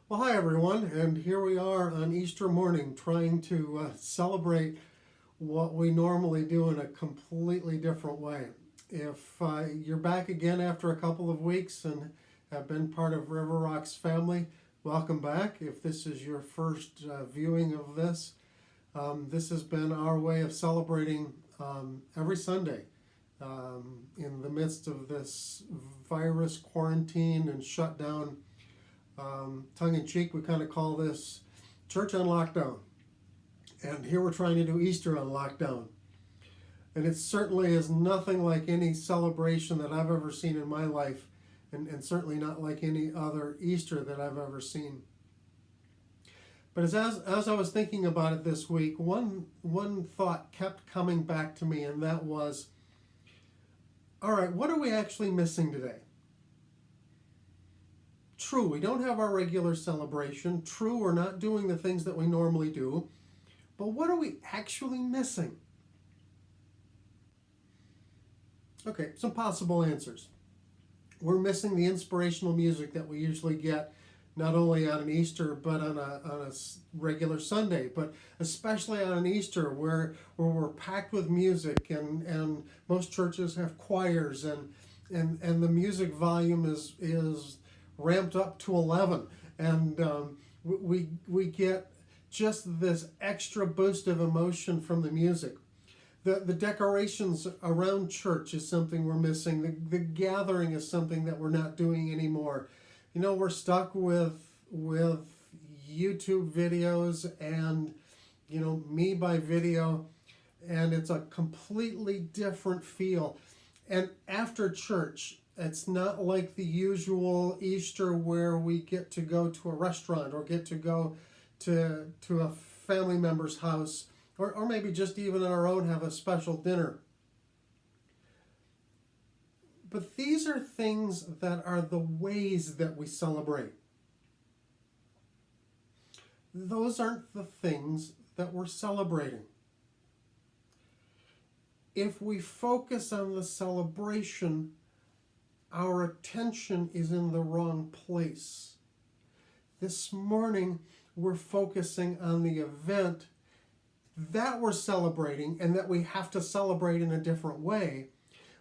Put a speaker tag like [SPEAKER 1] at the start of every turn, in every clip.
[SPEAKER 1] Well, hi everyone, and here we are on Easter morning trying to celebrate what we normally do in a completely different way. If you're back again after a couple of weeks and have been part of River Rock's family, welcome back. If this is your first viewing of this, this has been our way of celebrating every Sunday in the midst of this virus quarantine and shutdown. Tongue in cheek, we kind of call this church on lockdown. And here we're trying to do Easter on lockdown. And it certainly is nothing like any celebration that I've ever seen in my life, and certainly not like any other Easter that I've ever seen. But as I was thinking about it this week, one thought kept coming back to me, and that was, all right, what are we actually missing today? True, we don't have our regular celebration. True, we're not doing the things that we normally do. But what are we actually missing? Okay, some possible answers. We're missing the inspirational music that we usually get not only on an Easter but on a regular Sunday, but especially on an Easter where we're packed with music, and most churches have choirs, and the music volume is ramped up to 11, and we get just this extra boost of emotion from the music. The decorations around church is something we're missing. The gathering is something that we're not doing anymore. You know, we're stuck with YouTube videos and, me by video, and it's a completely different feel. And after church, it's not like the usual Easter where we get to go to a restaurant or get to go to a family member's house, or maybe just even on our own have a special dinner. But these are things that are the ways that we celebrate. Those aren't the things that we're celebrating. If we focus on the celebration, our attention is in the wrong place. This morning, we're focusing on the event that we're celebrating and that we have to celebrate in a different way.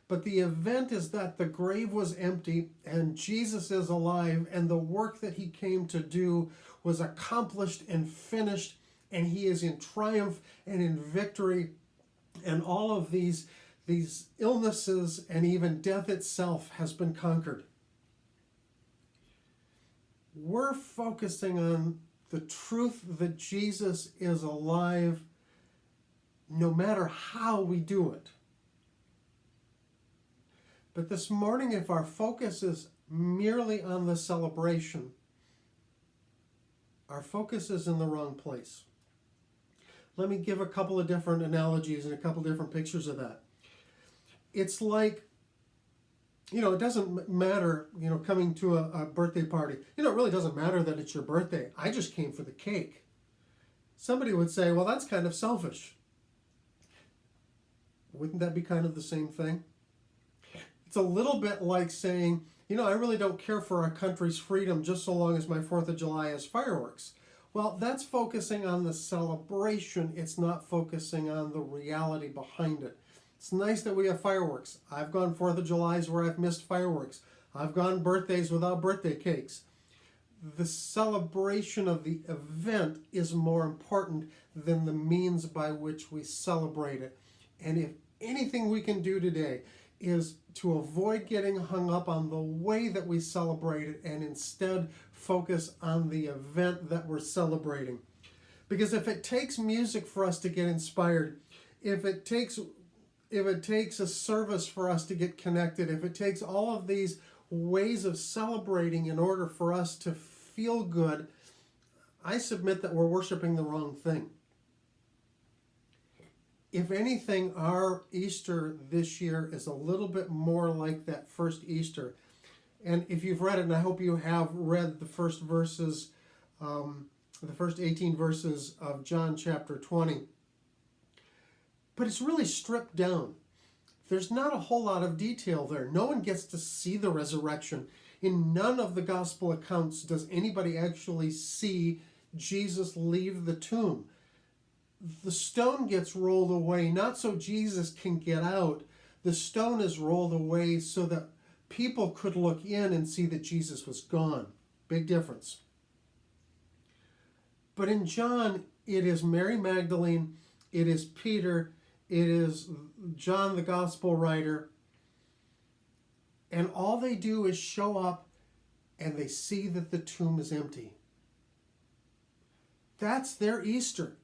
[SPEAKER 1] But the event is that the grave was empty and Jesus is alive, and the work that he came to do was accomplished and finished, and he is in triumph and in victory, and all of these illnesses and even death itself has been conquered. We're focusing on the truth that Jesus is alive no matter how we do it. But this morning, if our focus is merely on the celebration, our focus is in the wrong place. Let me give a couple of different analogies and a couple of different pictures of that. It's like, it doesn't matter, coming to a birthday party. It really doesn't matter that it's your birthday. I just came for the cake. Somebody would say, well, that's kind of selfish. Wouldn't that be kind of the same thing? It's a little bit like saying, I really don't care for our country's freedom just so long as my 4th of July has fireworks. Well, that's focusing on the celebration. It's not focusing on the reality behind it. It's nice that we have fireworks. I've gone 4th of July's where I've missed fireworks. I've gone birthdays without birthday cakes. The celebration of the event is more important than the means by which we celebrate it. And if anything we can do today is to avoid getting hung up on the way that we celebrate it and instead focus on the event that we're celebrating. Because if it takes music for us to get inspired, if it takes a service for us to get connected, if it takes all of these ways of celebrating in order for us to feel good, I submit that we're worshiping the wrong thing. If anything, our Easter this year is a little bit more like that first Easter. And if you've read it, and I hope you have read the first 18 verses of John chapter 20, but it's really stripped down. There's not a whole lot of detail there. No one gets to see the resurrection. In none of the gospel accounts does anybody actually see Jesus leave the tomb. The stone gets rolled away, not so Jesus can get out. The stone is rolled away so that people could look in and see that Jesus was gone. Big difference. But in John, it is Mary Magdalene, it is Peter, it is John the gospel writer, and all they do is show up and they see that the tomb is empty. That's their Easter.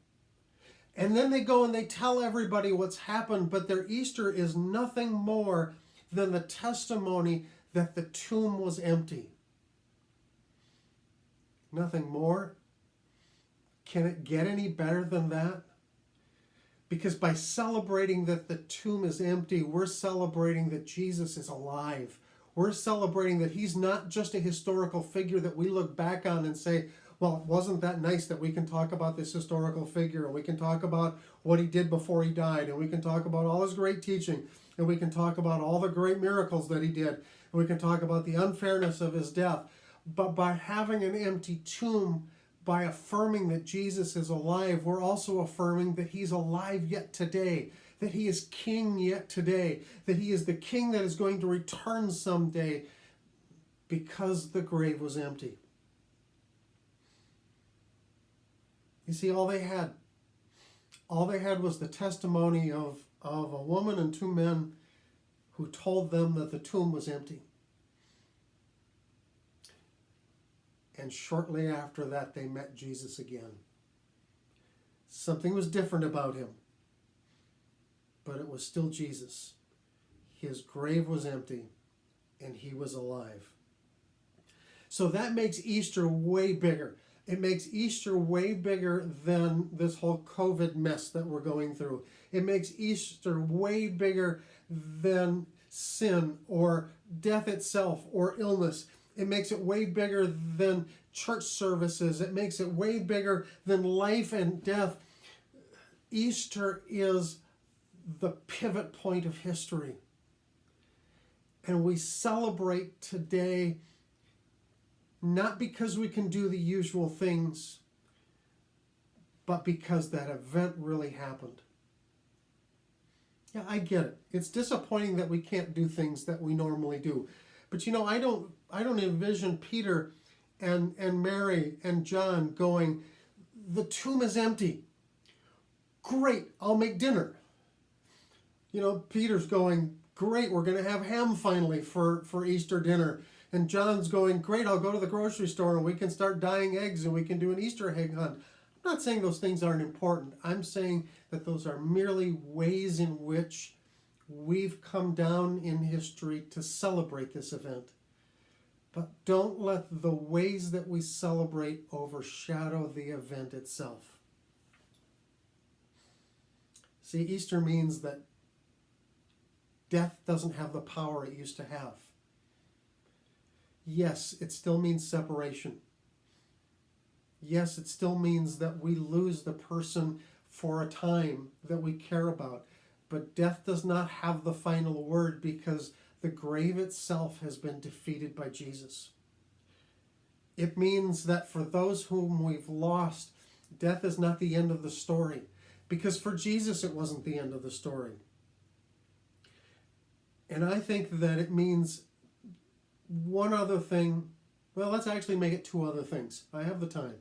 [SPEAKER 1] And then they go and they tell everybody what's happened, but their Easter is nothing more than the testimony that the tomb was empty. Nothing more. Can it get any better than that? Because by celebrating that the tomb is empty, we're celebrating that Jesus is alive. We're celebrating that he's not just a historical figure that we look back on and say, well, wasn't that nice that we can talk about this historical figure, and we can talk about what he did before he died, and we can talk about all his great teaching, and we can talk about all the great miracles that he did, and we can talk about the unfairness of his death. But by having an empty tomb, by affirming that Jesus is alive, we're also affirming that he's alive yet today, that he is king yet today, that he is the king that is going to return someday because the grave was empty. You see, all they had was the testimony of a woman and two men who told them that the tomb was empty. And shortly after that, they met Jesus again. Something was different about him, but it was still Jesus. His grave was empty, and he was alive. So that makes Easter way bigger. It makes Easter way bigger than this whole COVID mess that we're going through. It makes Easter way bigger than sin or death itself or illness. It makes it way bigger than church services. It makes it way bigger than life and death. Easter is the pivot point of history. And we celebrate today not because we can do the usual things, but because that event really happened. Yeah, I get it. It's disappointing that we can't do things that we normally do. But you know, I don't envision Peter and Mary and John going, the tomb is empty. Great, I'll make dinner. You know, Peter's going, great, we're going to have ham finally for Easter dinner. And John's going, great, I'll go to the grocery store and we can start dyeing eggs and we can do an Easter egg hunt. I'm not saying those things aren't important. I'm saying that those are merely ways in which we've come down in history to celebrate this event. But don't let the ways that we celebrate overshadow the event itself. See, Easter means that death doesn't have the power it used to have. Yes, it still means separation. Yes, it still means that we lose the person for a time that we care about. But death does not have the final word because the grave itself has been defeated by Jesus. It means that for those whom we've lost, death is not the end of the story. Because for Jesus, it wasn't the end of the story. And I think that it means one other thing. Well, let's actually make it two other things. I have the time.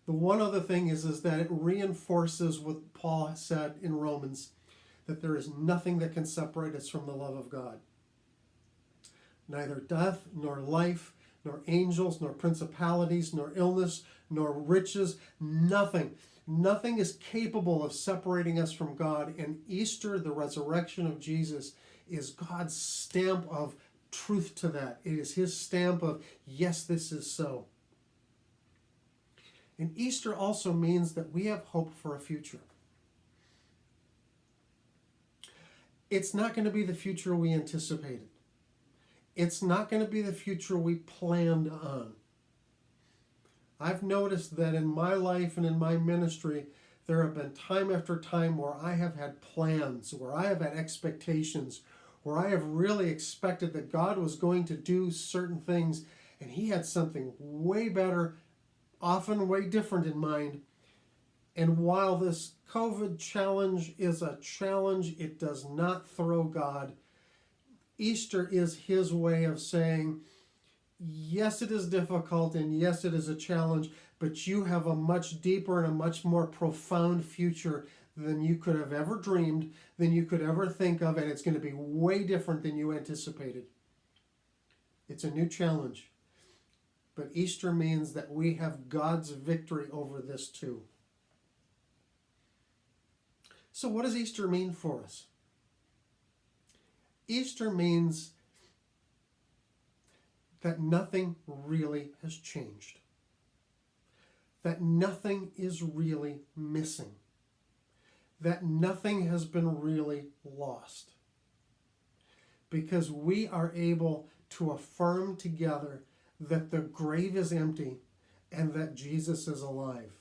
[SPEAKER 1] The one other thing is that it reinforces what Paul said in Romans, that there is nothing that can separate us from the love of God. Neither death, nor life, nor angels, nor principalities, nor illness, nor riches, nothing. Nothing is capable of separating us from God. And Easter, the resurrection of Jesus, is God's stamp of truth to that. It is his stamp of, yes, this is so. And Easter also means that we have hope for a future. It's not going to be the future we anticipated. It's not going to be the future we planned on. I've noticed that in my life and in my ministry, there have been time after time where I have had plans, where I have had expectations, where I have really expected that God was going to do certain things and he had something way better, often way different in mind. And while this COVID challenge is a challenge, it does not throw God. Easter is his way of saying, yes, it is difficult and yes, it is a challenge, but you have a much deeper and a much more profound future than you could have ever dreamed, than you could ever think of, and it's going to be way different than you anticipated. It's a new challenge. But Easter means that we have God's victory over this too. So what does Easter mean for us? Easter means that nothing really has changed. That nothing is really missing. That nothing has been really lost. Because we are able to affirm together that the grave is empty and that Jesus is alive.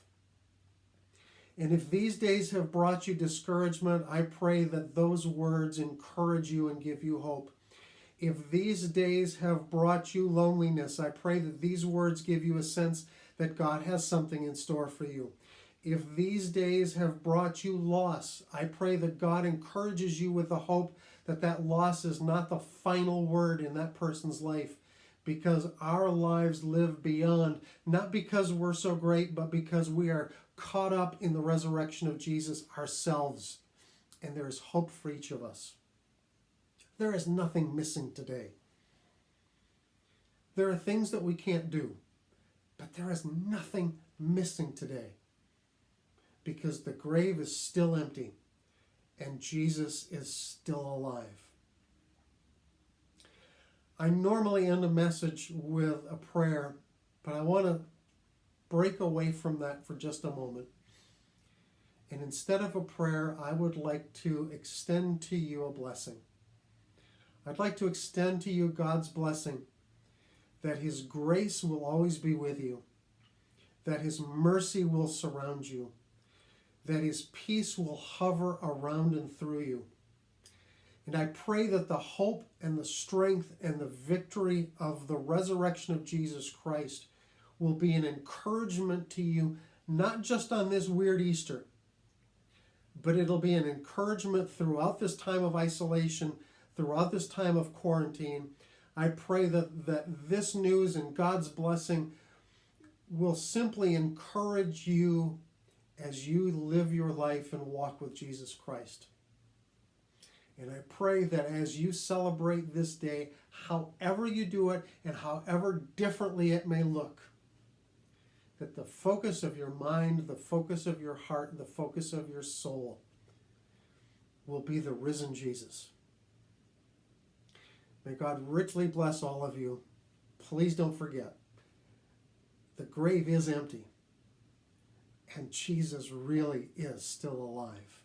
[SPEAKER 1] And if these days have brought you discouragement, I pray that those words encourage you and give you hope. If these days have brought you loneliness, I pray that these words give you a sense that God has something in store for you. If these days have brought you loss, I pray that God encourages you with the hope that that loss is not the final word in that person's life, because our lives live beyond, not because we're so great, but because we are caught up in the resurrection of Jesus ourselves, and there is hope for each of us. There is nothing missing today. There are things that we can't do, but there is nothing missing today, because the grave is still empty and Jesus is still alive. I normally end a message with a prayer, but I want to break away from that for just a moment. And instead of a prayer, I would like to extend to you a blessing. I'd like to extend to you God's blessing, that his grace will always be with you, that his mercy will surround you, that his peace will hover around and through you. And I pray that the hope and the strength and the victory of the resurrection of Jesus Christ will be an encouragement to you, not just on this weird Easter, but it'll be an encouragement throughout this time of isolation, throughout this time of quarantine. I pray that this news and God's blessing will simply encourage you as you live your life and walk with Jesus Christ. And I pray that as you celebrate this day, however you do it and however differently it may look, that the focus of your mind, the focus of your heart, the focus of your soul will be the risen Jesus. May God richly bless all of you. Please don't forget, the grave is empty, and Jesus really is still alive.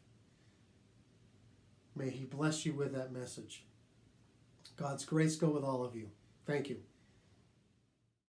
[SPEAKER 1] May he bless you with that message. God's grace go with all of you. Thank you.